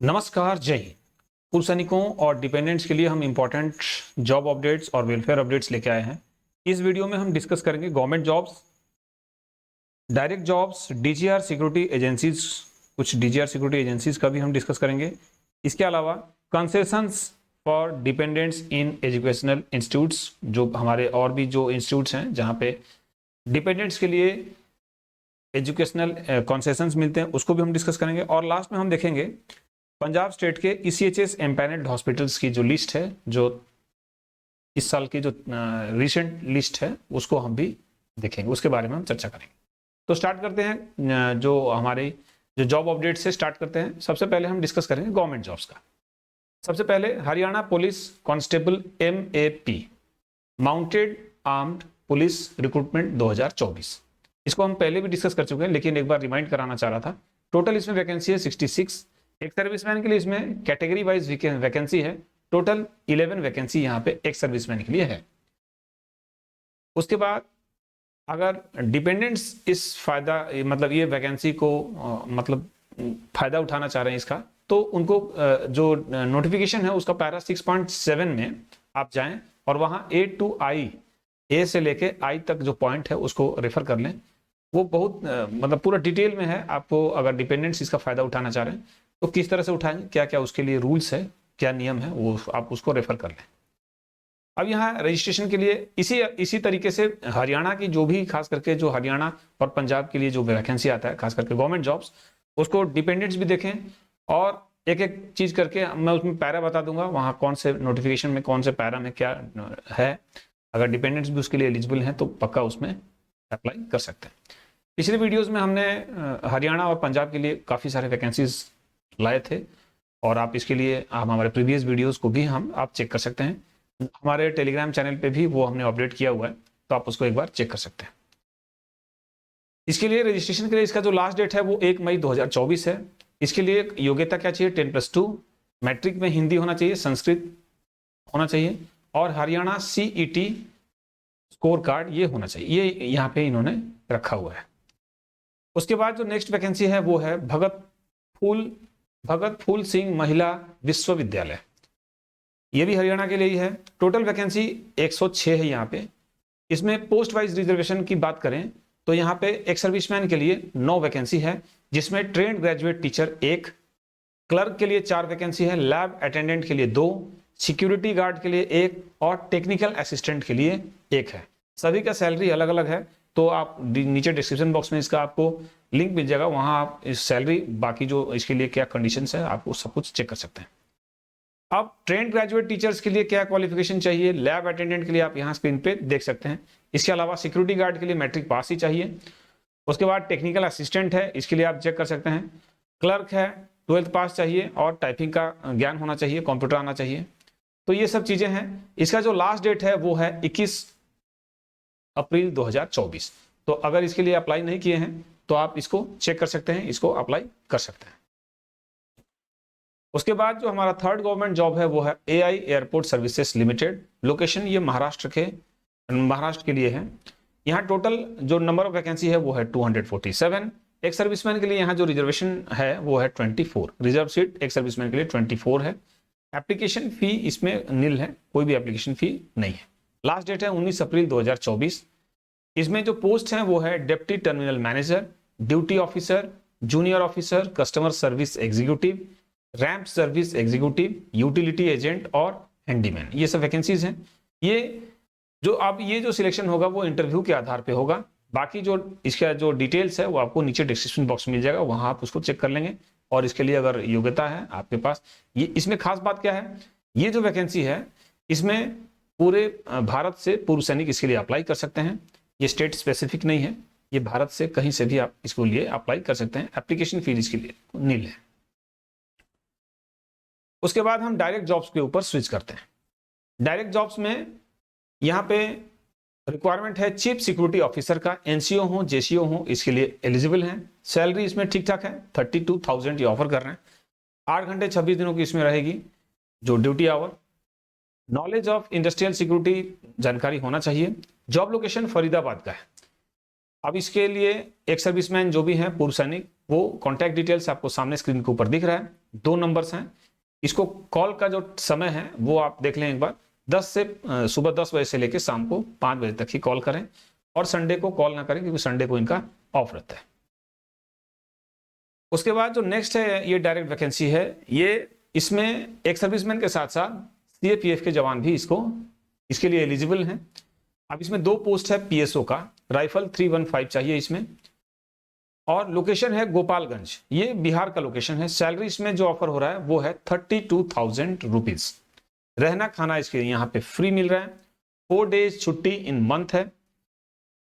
नमस्कार, जय हिंद। पूर्व सैनिकों और डिपेंडेंट्स के लिए हम इंपॉर्टेंट जॉब अपडेट्स और वेलफेयर अपडेट्स लेके आए हैं। इस वीडियो में हम डिस्कस करेंगे government jobs, direct jobs, DGR security agencies, कुछ डीजीआर सिक्योरिटी एजेंसीज का भी हम डिस्कस करेंगे। इसके अलावा concessions for dependents in educational institutes, जो हमारे और भी जो इंस्टीट्यूट्स हैं जहाँ पे डिपेंडेंट्स के लिए एजुकेशनल कंसेशंस मिलते हैं, उसको भी हम डिस्कस करेंगे। और लास्ट में हम देखेंगे पंजाब स्टेट के ईसीएचएस एम्पैनल्ड हॉस्पिटल्स की जो लिस्ट है, जो इस साल की जो रिसेंट लिस्ट है, उसको हम भी देखेंगे, उसके बारे में हम चर्चा करेंगे। तो स्टार्ट करते हैं, जो हमारे जो जॉब अपडेट से स्टार्ट करते हैं। सबसे पहले हम डिस्कस करेंगे गवर्नमेंट जॉब्स का। सबसे पहले Haryana police constable MAP, mounted armed police recruitment 2024। इसको हम पहले भी डिस्कस कर चुके हैं, लेकिन एक बार रिमाइंड कराना चाह रहा था। टोटल इसमें वैकेंसी है 66। एक सर्विसमैन के लिए इसमें कैटेगरी वाइज वैकेंसी है। टोटल 11 वैकेंसी यहाँ पे एक सर्विसमैन के लिए है। उसके बाद अगर डिपेंडेंट्स इस फायदा मतलब ये वैकेंसी को मतलब फायदा उठाना चाह रहे हैं इसका, तो उनको जो नोटिफिकेशन है उसका पैरा 6.7 में आप जाएं और वहां A to I, A से लेके I तक जो पॉइंट है उसको रेफर कर लें। वो बहुत मतलब पूरा डिटेल में है। आपको अगर डिपेंडेंट्स इसका फायदा उठाना चाह रहे हैं तो किस तरह से उठाएं, क्या क्या उसके लिए रूल्स है, क्या नियम है, वो आप उसको रेफर कर लें। अब यहाँ रजिस्ट्रेशन के लिए इसी तरीके से हरियाणा की जो भी, खास करके जो हरियाणा और पंजाब के लिए जो वैकेंसी आता है, खास करके गवर्नमेंट जॉब्स, उसको डिपेंडेंट्स भी देखें और एक एक चीज करके मैं उसमें पैरा बता दूंगा, वहाँ कौन से नोटिफिकेशन में कौन से पैरा में क्या है। अगर डिपेंडेंट्स भी उसके लिए एलिजिबल हैं तो पक्का उसमें अप्लाई कर सकते हैं। पिछले वीडियोस में हमने हरियाणा और पंजाब के लिए काफ़ी सारे वैकेंसीज लाए थे, और आप इसके लिए हमारे प्रीवियस वीडियोस को भी आप चेक कर सकते हैं। हमारे टेलीग्राम चैनल पे भी वो हमने अपडेट किया हुआ है, तो आप उसको एक बार चेक कर सकते हैं। इसके लिए रजिस्ट्रेशन के लिए इसका जो लास्ट डेट है वो 1 मई 2024 है। इसके लिए योग्यता क्या चाहिए? 10+2, मैट्रिक में हिंदी होना चाहिए, संस्कृत होना चाहिए, और हरियाणा CET स्कोर कार्ड ये होना चाहिए। ये यहाँ पे इन्होंने रखा हुआ है। उसके बाद जो नेक्स्ट वैकेंसी है वो है भगत फूल सिंह महिला विश्वविद्यालय। ये भी हरियाणा के लिए ही है। टोटल वैकेंसी 106 है यहाँ पे। इसमें पोस्ट वाइज रिजर्वेशन की बात करें तो यहाँ पे एक सर्विसमैन के लिए 9 वैकेंसी है, जिसमें ट्रेंड ग्रेजुएट टीचर 1, क्लर्क के लिए 4 वैकेंसी है, लैब अटेंडेंट के लिए 2, सिक्योरिटी गार्ड के लिए 1 और टेक्निकल असिस्टेंट के लिए 1 है। सभी का सैलरी अलग अलग है, तो आप नीचे डिस्क्रिप्शन बॉक्स में इसका आपको लिंक मिल जाएगा, वहां आप इस सैलरी, बाकी जो इसके लिए क्या कंडीशंस है, आप सब कुछ चेक कर सकते हैं। अब ट्रेंड ग्रेजुएट टीचर्स के लिए क्या क्वालिफिकेशन चाहिए, लैब अटेंडेंट के लिए आप यहाँ स्क्रीन पे देख सकते हैं। इसके अलावा सिक्योरिटी गार्ड के लिए मैट्रिक पास ही चाहिए। उसके बाद टेक्निकल असिस्टेंट है, इसके लिए आप चेक कर सकते हैं। क्लर्क है, 12th पास चाहिए और टाइपिंग का ज्ञान होना चाहिए, कंप्यूटर आना चाहिए। तो ये सब चीजें हैं। इसका जो लास्ट डेट है वो है 21 अप्रैल 2024। तो अगर इसके लिए अप्लाई नहीं किए हैं तो आप इसको चेक कर सकते हैं, इसको अप्लाई कर सकते हैं। उसके बाद जो हमारा थर्ड गवर्नमेंट जॉब है वो है AI airport services limited. Location ये महाराष्ट्र के लिए है। यहाँ टोटल जो नंबर ऑफ वैकेंसी है वो है 247। एक सर्विसमैन के लिए यहाँ जो रिजर्वेशन है वो है 24, रिजर्व सीट एक सर्विसमैन के लिए 24 है। एप्लीकेशन फी इसमें नील है, कोई भी एप्लीकेशन फी नहीं है। लास्ट डेट है 19 अप्रैल 2024। इसमें जो पोस्ट है वो है deputy terminal manager, duty officer, junior officer, customer service executive, ramp service executive, utility agent और हैंडीमैन। ये सब वैकेंसीज हैं। ये जो सिलेक्शन होगा वो इंटरव्यू के आधार पे होगा। बाकी जो इसका जो डिटेल्स है वो आपको नीचे डिस्क्रिप्शन बॉक्स में मिल जाएगा, वहां आप उसको चेक कर लेंगे। और इसके लिए अगर योग्यता है आपके पास, ये इसमें खास बात क्या है, ये जो वैकेंसी है इसमें पूरे भारत से पूर्व सैनिक इसके लिए अप्लाई कर सकते हैं। ये स्टेट स्पेसिफिक नहीं है, ये भारत से कहीं से भी आप इसको लिए अप्लाई कर सकते हैं। एप्लीकेशन फीस इसके लिए नील है। उसके बाद हम डायरेक्ट जॉब्स के ऊपर स्विच करते हैं। डायरेक्ट जॉब्स में यहाँ पे रिक्वायरमेंट है चीफ सिक्योरिटी ऑफिसर का, NCO हो, JCO हो, इसके लिए एलिजिबल हैं। सैलरी इसमें ठीक ठाक है, 32,000 ये ऑफर कर रहे हैं। 8 घंटे 26 दिनों की इसमें रहेगी जो duty hour. Knowledge of industrial security जानकारी होना चाहिए। जॉब लोकेशन फरीदाबाद का है। अब इसके लिए एक सर्विसमैन जो भी है, पूर्व सैनिक, वो कॉन्टैक्ट डिटेल्स आपको सामने स्क्रीन के ऊपर दिख रहा है, 2 नंबर्स हैं। इसको कॉल का जो समय है वो आप देख लें एक बार, 10 से सुबह 10 बजे से लेकर शाम को 5 बजे तक ही कॉल करें, और संडे को कॉल ना करें क्योंकि संडे को इनका ऑफ रहता है। उसके बाद जो नेक्स्ट है ये डायरेक्ट वैकेंसी है। ये इसमें एक सर्विसमैन के साथ साथ सीएपीएफ के जवान भी इसके लिए एलिजिबल हैं। अब इसमें 2 पोस्ट है पीएसओ का, राइफल 315 चाहिए इसमें, और लोकेशन है गोपालगंज, ये बिहार का लोकेशन है। सैलरी इसमें जो ऑफर हो रहा है वो है 32,000 रुपीज। रहना खाना इसके यहाँ पे फ्री मिल रहा है, 4 डेज छुट्टी इन मंथ है,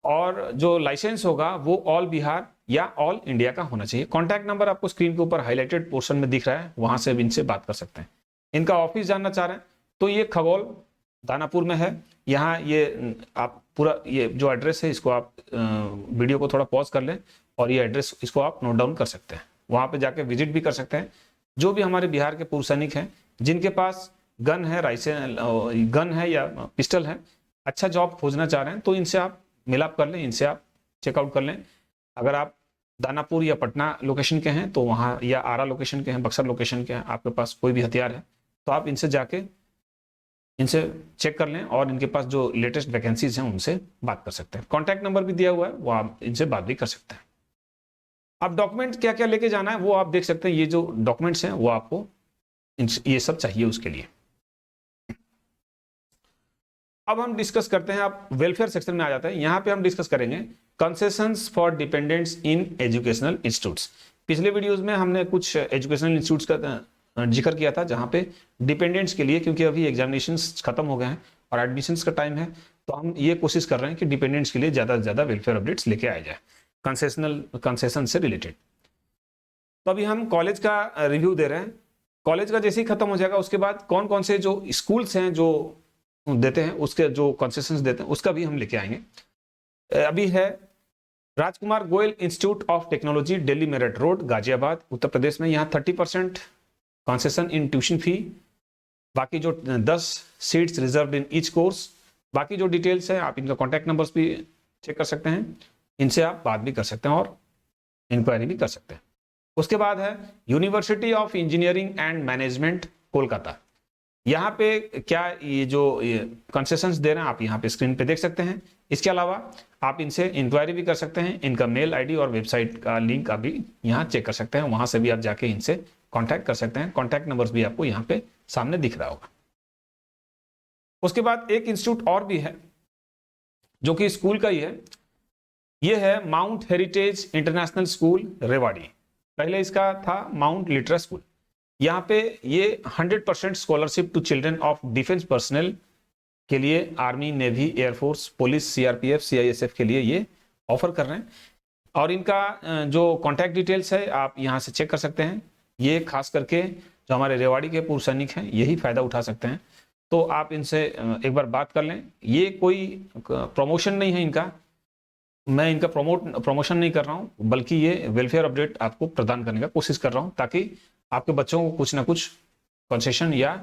और जो लाइसेंस होगा वो ऑल बिहार या ऑल इंडिया का होना चाहिए। कॉन्टैक्ट नंबर आपको स्क्रीन के ऊपर हाईलाइटेड पोर्शन में दिख रहा है, वहां से अब इनसे बात कर सकते हैं। इनका ऑफिस जानना चाह रहे हैं तो ये खगौल दानापुर में है। यहाँ ये आप पूरा ये जो एड्रेस है इसको आप वीडियो को थोड़ा पॉज कर लें और ये एड्रेस इसको आप नोट डाउन कर सकते हैं, वहां पे जाके विजिट भी कर सकते हैं। जो भी हमारे बिहार के पूर्व सैनिक हैं जिनके पास गन है, गन है या पिस्टल है, अच्छा जॉब खोजना चाह रहे हैं तो इनसे आप मिलाप कर लें, इनसे आप चेकआउट कर लें। अगर आप दानापुर या पटना लोकेशन के हैं तो वहाँ, या आरा लोकेशन के हैं, बक्सर लोकेशन के हैं, आपके पास कोई भी हथियार है तो आप इनसे जाके इनसे चेक कर लें और इनके पास जो लेटेस्ट वैकेंसीज हैं उनसे बात कर सकते हैं। कॉन्टैक्ट नंबर भी दिया हुआ है, वो आप इनसे बात भी कर सकते हैं। अब डॉक्यूमेंट क्या क्या लेके जाना है वो आप देख सकते हैं। ये जो डॉक्यूमेंट्स हैं वो आपको ये सब चाहिए उसके लिए। अब हम डिस्कस करते हैं, आप वेलफेयर सेक्शन में आ जाते हैं। यहाँ पे हम डिस्कस करेंगे concessions for dependents in educational institutes. पिछले वीडियोस में हमने कुछ एजुकेशनल इंस्टीट्यूट्स का जिक्र किया था जहाँ पे डिपेंडेंट्स के लिए, क्योंकि अभी एग्जामिनेशंस खत्म हो गए हैं और एडमिशंस का टाइम है, तो हम ये कोशिश कर रहे हैं कि डिपेंडेंट्स के लिए ज़्यादा से ज़्यादा वेलफेयर अपडेट्स लेके आए जाए कंसेशन से रिलेटेड। तो अभी हम कॉलेज का रिव्यू दे रहे हैं। कॉलेज का जैसे ही खत्म हो जाएगा उसके बाद कौन कौन से जो स्कूल्स हैं जो देते हैं, उसके जो कंसेशंस देते हैं उसका भी हम लेके आएंगे। अभी है Rajkumar Goyal institute of technology, Delhi Meerut road, Ghaziabad, Uttar Pradesh में। यहाँ 30% कंसेशन इन ट्यूशन फी, बाकी जो 10 seats reserved in each course. बाकी जो डिटेल्स है आप इनका कॉन्टैक्ट नंबर्स भी चेक कर सकते हैं, इनसे आप बात भी कर सकते हैं और इंक्वायरी भी कर सकते हैं। उसके बाद है university of engineering and management Kolkata. यहाँ पे क्या ये जो कंसेशंस दे रहे हैं आप यहाँ पे स्क्रीन पे देख सकते हैं। इसके अलावा आप इनसे इंक्वायरी भी कर सकते हैं, इनका मेल आईडी और वेबसाइट का लिंक आप भी यहाँ चेक कर सकते हैं, वहां से भी आप जाके इनसे कांटेक्ट कर सकते हैं। कांटेक्ट नंबर्स भी आपको यहाँ पे सामने दिख रहा होगा। उसके बाद एक इंस्टीट्यूट और भी है जो कि स्कूल का ही है, ये है mount heritage international school Rewari. पहले इसका था माउंट लिटरा स्कूल। यहाँ पे ये 100% scholarship to children of defence personnel के लिए, army, navy, air force, police, CRPF, CISF के लिए ये ऑफर कर रहे हैं। और इनका जो कॉन्टैक्ट डिटेल्स है आप यहाँ से चेक कर सकते हैं। ये खास करके जो हमारे रेवाड़ी के पूर्व सैनिक हैं यही फायदा उठा सकते हैं, तो आप इनसे एक बार बात कर लें। ये कोई प्रमोशन नहीं है इनका, मैं इनका प्रमोशन नहीं कर रहा हूँ, बल्कि ये वेलफेयर अपडेट आपको प्रदान करने का कोशिश कर रहा हूँ ताकि आपके बच्चों को कुछ ना कुछ कंसेशन या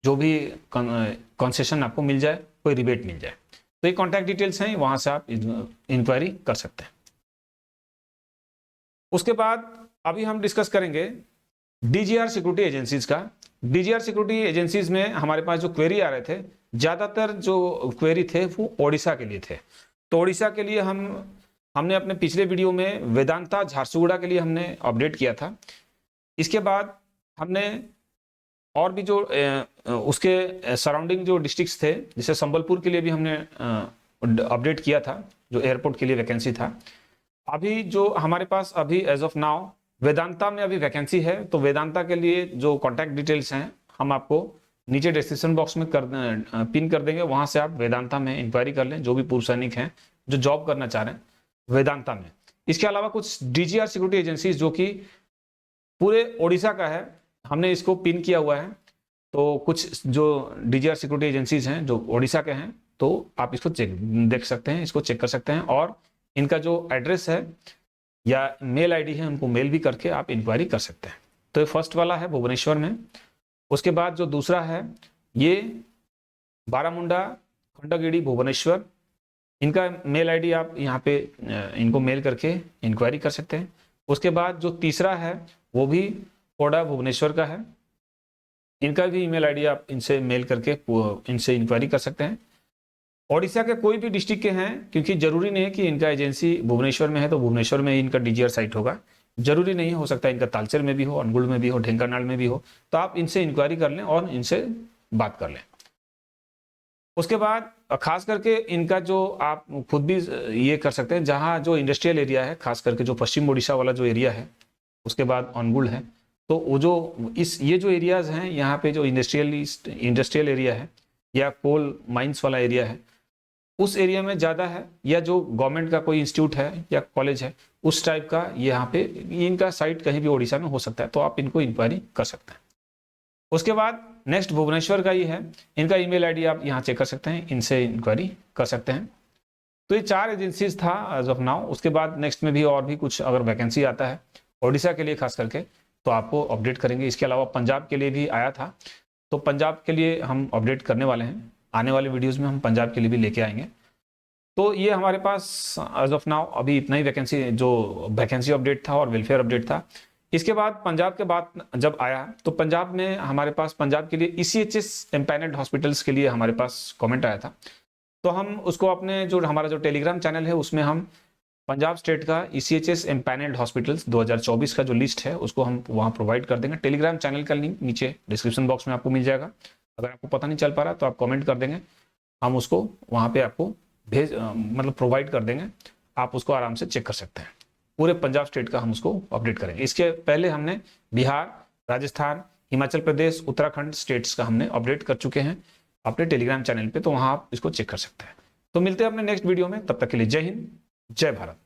जो भी कंसेशन आपको मिल जाए, कोई रिबेट मिल जाए। तो ये कॉन्टैक्ट डिटेल्स हैं, वहां से आप इंक्वायरी कर सकते हैं। उसके बाद अभी हम डिस्कस करेंगे डीजीआर सिक्योरिटी एजेंसीज का। डीजीआर सिक्योरिटी एजेंसीज में हमारे पास जो क्वेरी आ रहे थे, ज्यादातर जो क्वेरी थे वो ओडिशा के लिए थे। तो ओडिशा के लिए हमने अपने पिछले वीडियो में वेदांता झारसुगुड़ा के लिए हमने अपडेट किया था। इसके बाद हमने और भी जो उसके सराउंडिंग जो डिस्ट्रिक्ट्स थे, जैसे संबलपुर के लिए भी हमने अपडेट किया था, जो एयरपोर्ट के लिए वैकेंसी था। अभी जो हमारे पास अभी एज ऑफ नाउ वेदांता में अभी वैकेंसी है, तो वेदांता के लिए जो कॉन्टैक्ट डिटेल्स हैं हम आपको नीचे डिस्क्रिप्शन बॉक्स में पिन कर देंगे, वहां से आप वेदांता में इंक्वायरी कर लें, जो भी पूर्व सैनिक हैं जो जॉब करना चाह रहे हैं वेदांता में। इसके अलावा कुछ डीजीआर सिक्योरिटी एजेंसीज जो कि पूरे ओडिशा का है, हमने इसको पिन किया हुआ है। तो कुछ जो डीजीआर सिक्योरिटी एजेंसीज हैं जो ओडिशा के हैं, तो आप इसको देख सकते हैं, इसको चेक कर सकते हैं, और इनका जो एड्रेस है या मेल आईडी है उनको मेल भी करके आप इंक्वायरी कर सकते हैं। तो ये फर्स्ट वाला है भुवनेश्वर में। उसके बाद जो दूसरा है ये बारामुंडा, खंडगिरी, भुवनेश्वर, इनका मेल आईडी आप यहाँ पे इनको मेल करके इंक्वायरी कर सकते हैं। उसके बाद जो तीसरा है वो भी कोडा भुवनेश्वर का है, इनका भी ईमेल आईडी आप इनसे मेल करके इनसे इंक्वायरी कर सकते हैं। ओडिशा के कोई भी डिस्ट्रिक्ट के हैं, क्योंकि जरूरी नहीं है कि इनका एजेंसी भुवनेश्वर में है तो भुवनेश्वर में ही इनका डीजीआर साइट होगा, जरूरी नहीं हो सकता इनका तालचेर में भी हो, अनुगुल में भी हो, ढेंकानाल में भी हो। तो आप इनसे इंक्वायरी कर लें और इनसे बात कर लें। उसके बाद खास करके इनका जो आप खुद भी ये कर सकते हैं, जहाँ जो इंडस्ट्रियल एरिया है, खास करके जो पश्चिम ओडिशा वाला जो एरिया है, उसके बाद अनुगुल है, तो वो जो ये जो एरियाज हैं यहाँ पे जो इंडस्ट्रियल एरिया है या कोल माइंस वाला एरिया है, उस एरिया में ज़्यादा है, या जो गवर्नमेंट का कोई इंस्टीट्यूट है या कॉलेज है उस टाइप का यहाँ पे इनका साइट कहीं भी ओडिशा में हो सकता है, तो आप इनको इंक्वायरी कर सकते हैं। उसके बाद नेक्स्ट भुवनेश्वर का ही है, इनका ईमेल आईडी आप यहाँ चेक कर सकते हैं, इनसे इंक्वायरी कर सकते हैं। तो ये 4 एजेंसीज था एज ऑफ नाउ। उसके बाद नेक्स्ट में भी और भी कुछ अगर वैकेंसी आता है ओडिशा के लिए खास करके तो आपको अपडेट करेंगे। इसके अलावा पंजाब के लिए भी आया था, तो पंजाब के लिए हम अपडेट करने वाले हैं, आने वाले वीडियोज़ में हम पंजाब के लिए भी लेके आएंगे। तो ये हमारे पास एज ऑफ नाउ अभी इतना ही वैकेंसी अपडेट था और वेलफेयर अपडेट था। इसके बाद पंजाब के बाद जब आया तो पंजाब में हमारे पास पंजाब के लिए ECHS एम्पैनल्ड हॉस्पिटल्स के लिए हमारे पास कमेंट आया था, तो हम उसको अपने जो हमारा जो टेलीग्राम चैनल है उसमें हम पंजाब स्टेट का ECHS एम्पैनल्ड हॉस्पिटल्स 2024 का जो लिस्ट है उसको हम वहाँ प्रोवाइड कर देंगे। टेलीग्राम चैनल का लिंक नीचे डिस्क्रिप्शन बॉक्स में आपको मिल जाएगा। अगर आपको पता नहीं चल पा रहा तो आप कमेंट कर देंगे, हम उसको वहाँ पे आपको प्रोवाइड कर देंगे, आप उसको आराम से चेक कर सकते हैं। पूरे पंजाब स्टेट का हम उसको अपडेट करेंगे। इसके पहले हमने बिहार, राजस्थान, हिमाचल प्रदेश, उत्तराखंड स्टेट्स का हमने अपडेट कर चुके हैं अपने टेलीग्राम चैनल पे, तो वहाँ आप इसको चेक कर सकते हैं। तो मिलते हैं अपने नेक्स्ट वीडियो में, तब तक के लिए जय हिंद, जय भारत।